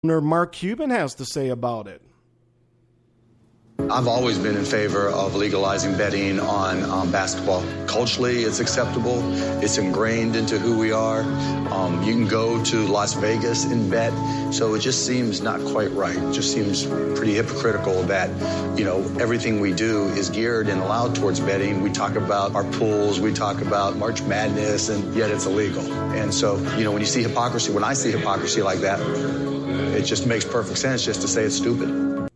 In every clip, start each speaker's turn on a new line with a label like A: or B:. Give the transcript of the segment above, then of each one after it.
A: Mark Cuban has to say about it.
B: I've always been in favor of legalizing betting on basketball. Culturally, it's acceptable. It's ingrained into who we are. You can go to Las Vegas and bet. So it just seems not quite right. It just seems pretty hypocritical that, everything we do is geared and allowed towards betting. We talk about our pools, we talk about March Madness, and yet it's illegal. And so, when you see hypocrisy, when I see hypocrisy like that, it just makes perfect sense just to say it's stupid.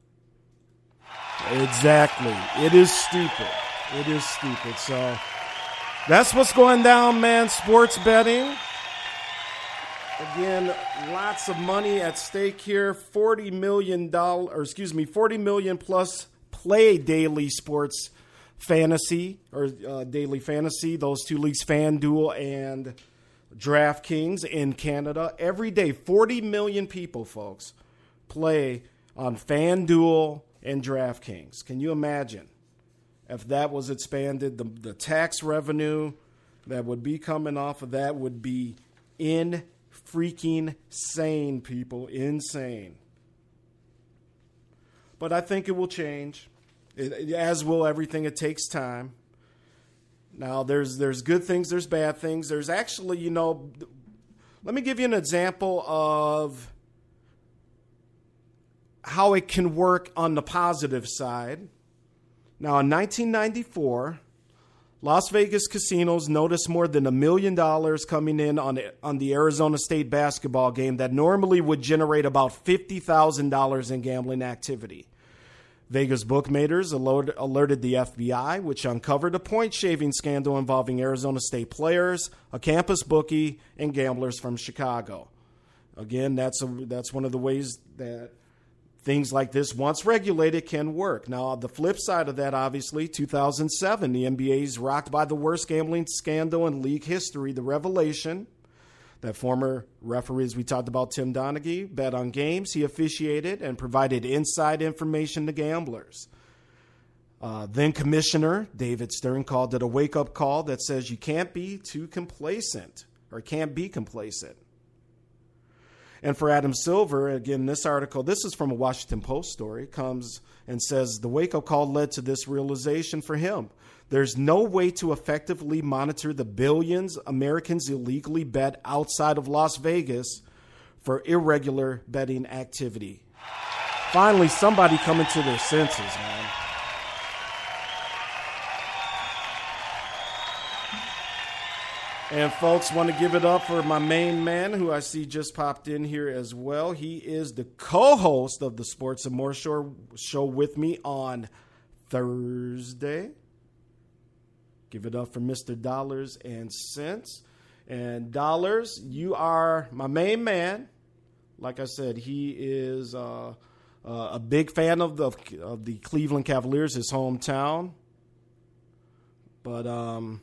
A: Exactly. It is stupid. It is stupid. So that's what's going down, man. Sports betting. Again, lots of money at stake here. $40 million plus play daily sports fantasy or daily fantasy. Those two leagues, FanDuel and DraftKings in Canada. Every day, 40 million people, folks, play on FanDuel and DraftKings. Can you imagine if that was expanded? The tax revenue that would be coming off of that would be freaking sane, people. Insane. But I think it will change. As will everything. It takes time. Now, there's good things, there's bad things. There's actually, let me give you an example of how it can work on the positive side. Now, in 1994, Las Vegas casinos noticed more than $1 million coming in on the Arizona State basketball game that normally would generate about $50,000 in gambling activity. Vegas bookmakers alerted the FBI, which uncovered a point-shaving scandal involving Arizona State players, a campus bookie, and gamblers from Chicago. Again, that's one of the ways that things like this, once regulated, can work. Now, the flip side of that, obviously, 2007, the NBA is rocked by the worst gambling scandal in league history, the revelation that former referees, we talked about Tim Donaghy, bet on games he officiated and provided inside information to gamblers. Then Commissioner David Stern called it a wake-up call that says you can't be too complacent or can't be complacent. And for Adam Silver, again, this article, this is from a Washington Post story, comes and says the wake-up call led to this realization for him. There's no way to effectively monitor the billions Americans illegally bet outside of Las Vegas for irregular betting activity. Finally, somebody coming to their senses, man. And folks, want to give it up for my main man, who I see just popped in here as well. He is the co-host of the Sports and More show with me on Thursday. Give it up for Mr. Dollars and Cents. And Dollars, you are my main man. Like I said, he is a big fan of the Cleveland Cavaliers, his hometown. But I'm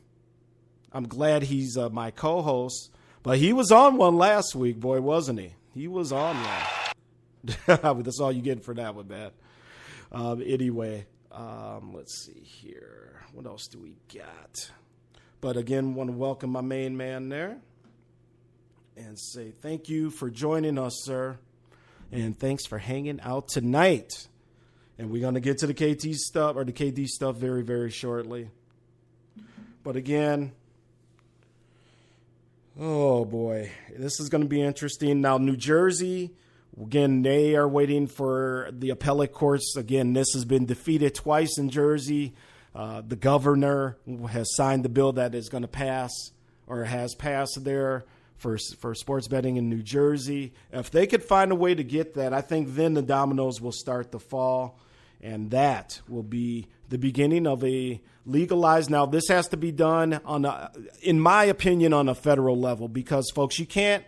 A: glad he's my co-host. But he was on one last week, boy, wasn't he? He was on one. That's all you get for that one, man. Anyway, let's see here. What else do we got? But again, want to welcome my main man there and say thank you for joining us, sir. And thanks for hanging out tonight. And we're going to get to the KD stuff very, very shortly. But again, oh boy, this is going to be interesting. Now, New Jersey, again, they are waiting for the appellate courts. Again, this has been defeated twice in Jersey. The governor has signed the bill that is going to pass or has passed there for sports betting in New Jersey. If they could find a way to get that, I think then the dominoes will start to fall, and that will be the beginning of a legalized. Now, this has to be done in my opinion, on a federal level, because folks, you can't.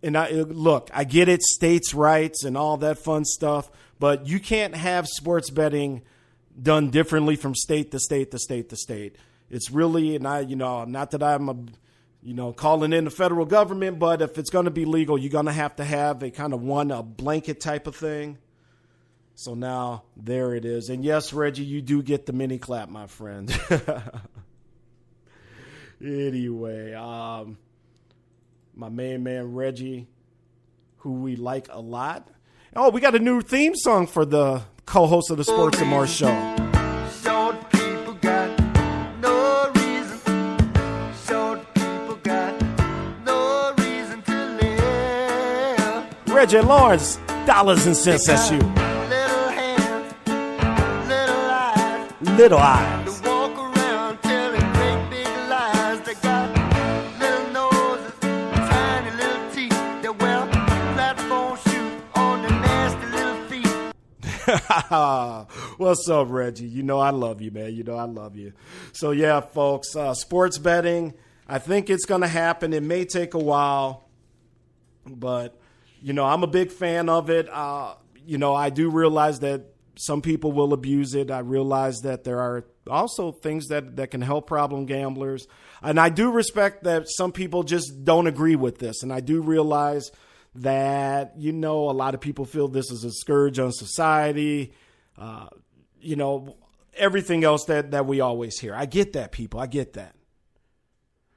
A: And I get it, states' rights and all that fun stuff, but you can't have sports betting done differently from state to state to state to state. It's really, and not that I'm calling in the federal government, but if it's going to be legal, you're going to have a kind of a blanket type of thing. So now there it is. And yes, Reggie, you do get the mini clap, my friend. Anyway, my main man, Reggie, who we like a lot. Oh, we got a new theme song for the co-host of the Sports and More show.
C: Short people got no reason. Short people got no reason to live.
A: Reggie Lawrence, dollars and cents, that's you.
C: Little hands, little eyes.
A: Little eyes.
C: To walk around telling great big lies. They got little noses, tiny little teeth. They wear platform shoes on their nasty little feet.
A: What's up, Reggie? You know I love you, man. You know I love you. So, yeah, folks, sports betting, I think it's going to happen. It may take a while, but, you know, I'm a big fan of it. You know, I do realize that some people will abuse it. I realize that there are also things that can help problem gamblers. And I do respect that some people just don't agree with this. And I do realize that, you know, a lot of people feel this is a scourge on society. You know, everything else that we always hear. I get that, people. I get that.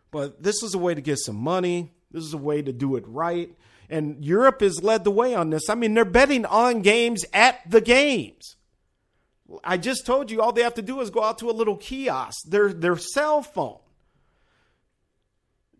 A: But this is a way to get some money. This is a way to do it right. And Europe has led the way on this. I mean, they're betting on games at the games. I just told you all they have to do is go out to a little kiosk, their cell phone.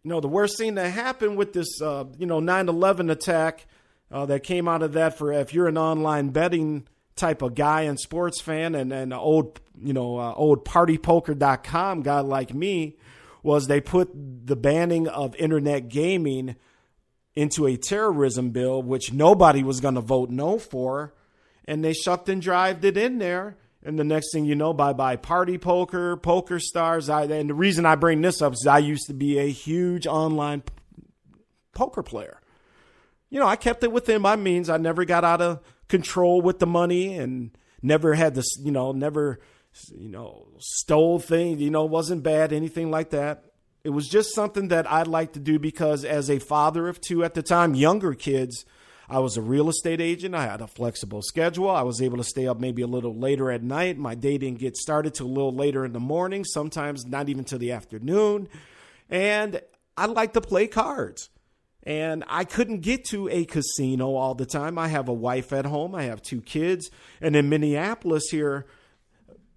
A: You know, the worst thing that happened with this, 9/11 attack that came out of that, for if you're an online betting type of guy and sports fan and old partypoker.com guy like me, was they put the banning of internet gaming into a terrorism bill, which nobody was going to vote no for. And they shucked and drived it in there. And the next thing you know, bye-bye Party Poker, Poker Stars. And the reason I bring this up is I used to be a huge online poker player. You know, I kept it within my means. I never got out of control with the money and never had this, stole things, wasn't bad, anything like that. It was just something that I'd like to do because as a father of two at the time, younger kids, I was a real estate agent. I had a flexible schedule. I was able to stay up maybe a little later at night. My day didn't get started till a little later in the morning, sometimes not even till the afternoon. And I like to play cards. And I couldn't get to a casino all the time. I have a wife at home. I have two kids. And in Minneapolis here,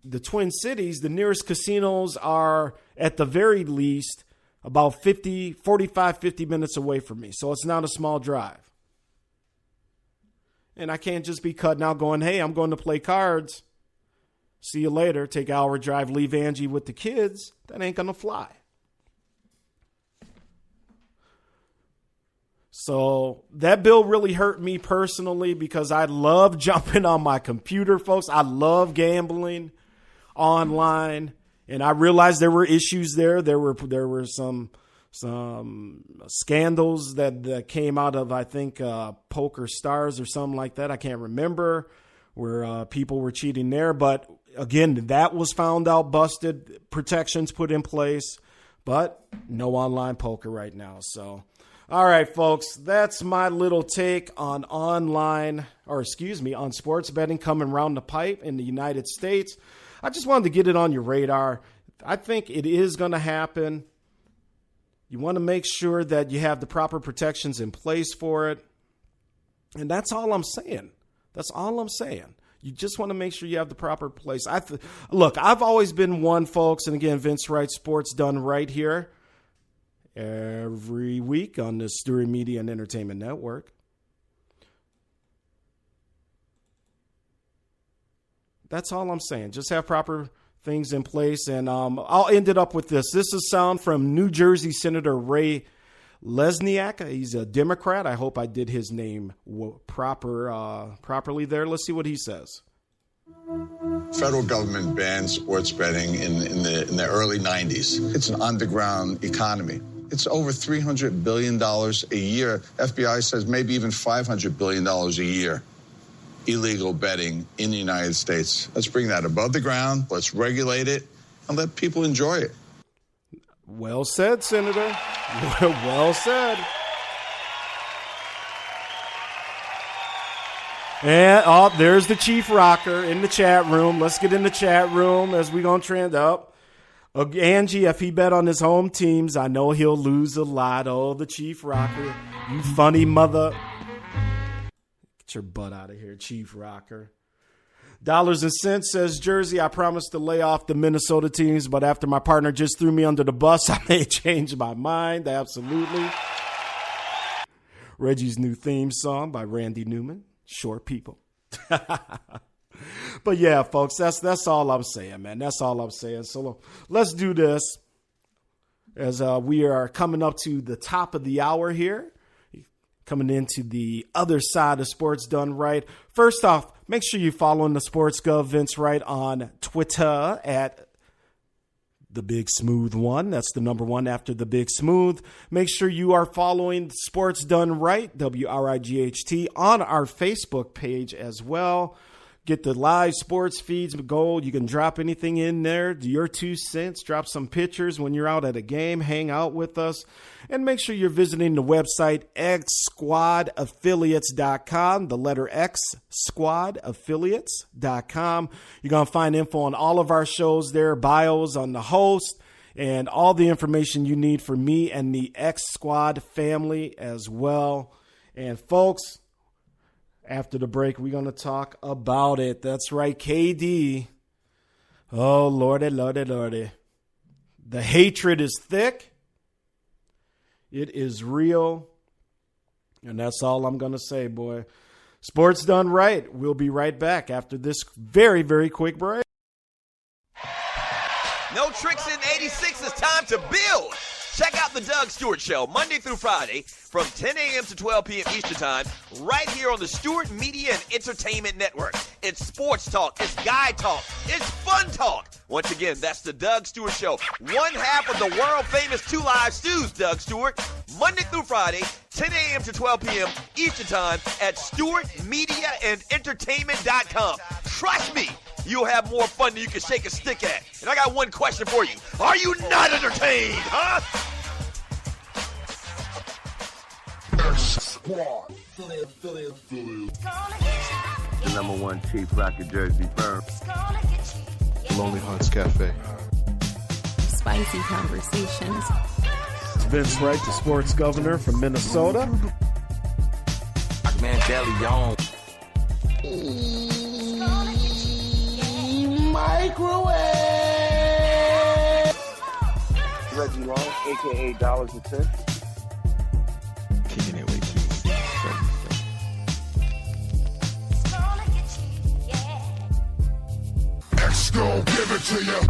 A: the Twin Cities, the nearest casinos are at the very least about 50 minutes away from me. So it's not a small drive. And I can't just be cutting out going, hey, I'm going to play cards. See you later. Take an hour drive, leave Angie with the kids. That ain't going to fly. So that bill really hurt me personally because I love jumping on my computer, folks. I love gambling online. And I realized there were issues there. There were some scandals that came out of, I think, Poker Stars or something like that. I can't remember, where people were cheating there. But again, that was found out, busted, protections put in place, but no online poker right now. So, all right, folks, that's my little take on on sports betting coming around the pipe in the United States. I just wanted to get it on your radar. I think it is going to happen. You want to make sure that you have the proper protections in place for it. And that's all I'm saying. That's all I'm saying. You just want to make sure you have the proper place. Look, I've always been one, folks, and again, Vince Wright Sports done right here every week on the Stewart Media and Entertainment Network. That's all I'm saying. Just have proper things in place. And I'll end it up with this. This is sound from New Jersey Senator Ray Lesniak. He's a Democrat. I hope I did his name properly there. Let's see what he says.
D: Federal government banned sports betting in the early 90s. It's an underground economy. It's over $300 billion a year. FBI says maybe even $500 billion a year. Illegal betting in the United States. Let's bring that above the ground. Let's regulate it and let people enjoy it.
A: Well said, Senator. Well said. And there's the Chief Rocker in the chat room. Let's get in the chat room as we gonna trend up. Angie, if he bet on his home teams, I know he'll lose a lot. Oh, the Chief Rocker, you funny mother. Get your butt out of here, Chief Rocker. Dollars and Cents says, Jersey, I promised to lay off the Minnesota teams, but after my partner just threw me under the bus, I may change my mind. Absolutely. Reggie's new theme song by Randy Newman, Short People. But yeah, folks, that's all I'm saying, man. That's all I'm saying. So let's do this as we are coming up to the top of the hour here, coming into the other side of Sports Done Right. First off, make sure you're following the Sports Gov Vince Right on Twitter at The Big Smooth One. That's the number one after The Big Smooth. Make sure you are following Sports Done Right, WRIGHT, on our Facebook page as well. Get the live sports feeds gold. You can drop anything in there. Your 2 cents. Drop some pictures when you're out at a game. Hang out with us. And make sure you're visiting the website xsquadaffiliates.com. The letter X, squadaffiliates.com. You're going to find info on all of our shows there, bios on the host, and all the information you need for me and the X Squad family as well. And folks, after the break, we're going to talk about it. That's right, KD. Oh, Lordy, Lordy, Lordy. The hatred is thick. It is real. And that's all I'm going to say, boy. Sports Done Right. We'll be right back after this very, very quick break.
E: No tricks in 86. It's time to build. Check out the Doug Stewart Show Monday through Friday from 10 a.m. to 12 p.m. Eastern Time right here on the Stewart Media and Entertainment Network. It's sports talk. It's guy talk. It's fun talk. Once again, that's the Doug Stewart Show. One half of the world-famous Two Live Stews, Doug Stewart, Monday through Friday, 10 a.m. to 12 p.m. Eastern Time at StewartMediaandEntertainment.com. Trust me, you'll have more fun than you can shake a stick at. And I got one question for you. Are you not entertained, huh?
F: The number one Chief Rocker Jersey firm.
G: Lonely Hearts Cafe.
H: Spicy conversations.
A: It's Vince Wright, the sports governor from Minnesota.
E: Man, Deli
F: Microwave! Reggie Lawrence, a.k.a. Dollars and Cents.
G: Kicking it with you.
F: Give it to you.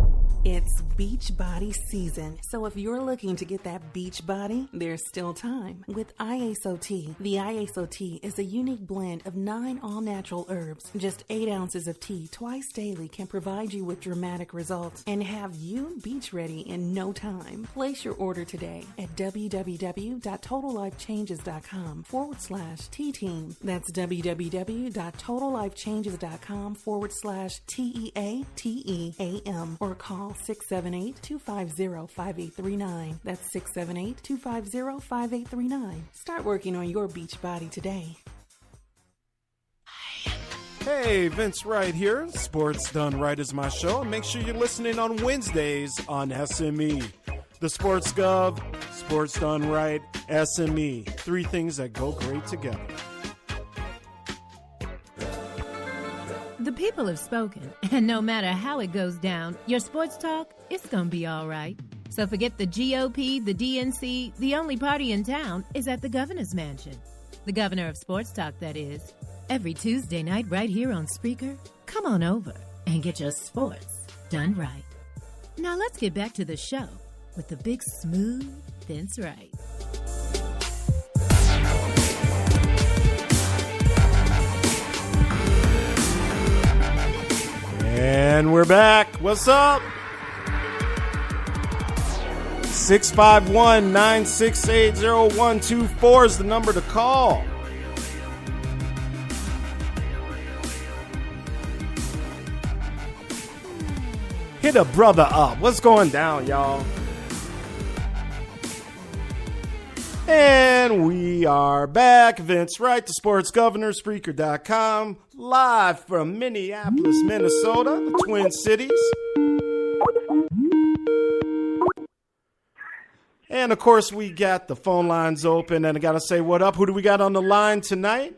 H: It's beach body season, so if you're looking to get that beach body, there's still time. With IASO the IASO is a unique blend of 9 all-natural herbs. Just 8 ounces of tea twice daily can provide you with dramatic results and have you beach ready in no time. Place your order today at www.totallifechanges.com/T-Team. That's www.totallifechanges.com/TEATEAM or call 678-250-5839. That's 678-250-5839. Start working on your beach body today.
A: Hey, Vince Wright here. Sports Done Right is my show. And make sure you're listening on Wednesdays on SME. The Sports Gov, Sports Done Right, SME. 3 things that go great together.
I: The people have spoken, and no matter how it goes down, your sports talk, it's gonna be all right. So forget the GOP, the DNC, the only party in town is at the governor's mansion. The governor of sports talk, that is. Every Tuesday night right here on Spreaker, come on over and get your sports done right. Now let's get back to the show with the big smooth Vince Wright.
A: And we're back. What's up? 651-968-0124 is the number to call. Hit a brother up. What's going down, y'all? And we are back. Vince Wright, the sports governor, Spreaker.com, live from Minneapolis, Minnesota, the Twin Cities. And, of course, we got the phone lines open. And I got to say, what up? Who do we got on the line tonight?